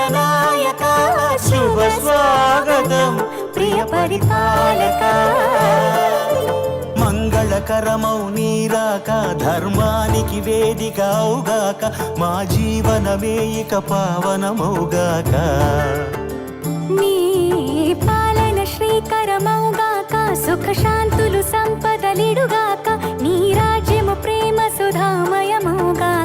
గణనాయక శుభ స్వాగతం ప్రియ పరిపాలక మంగళకరమౌ నీరాక ధర్మానికి వేదిక అవుగాక మా జీవనమే ఇక పావనమౌగాక నీ పాలన శ్రీకరమౌగాక సుఖ శాంతులు సంపదలిడుగాక నీ రాజ్యము ప్రేమ సుధామయమౌగాక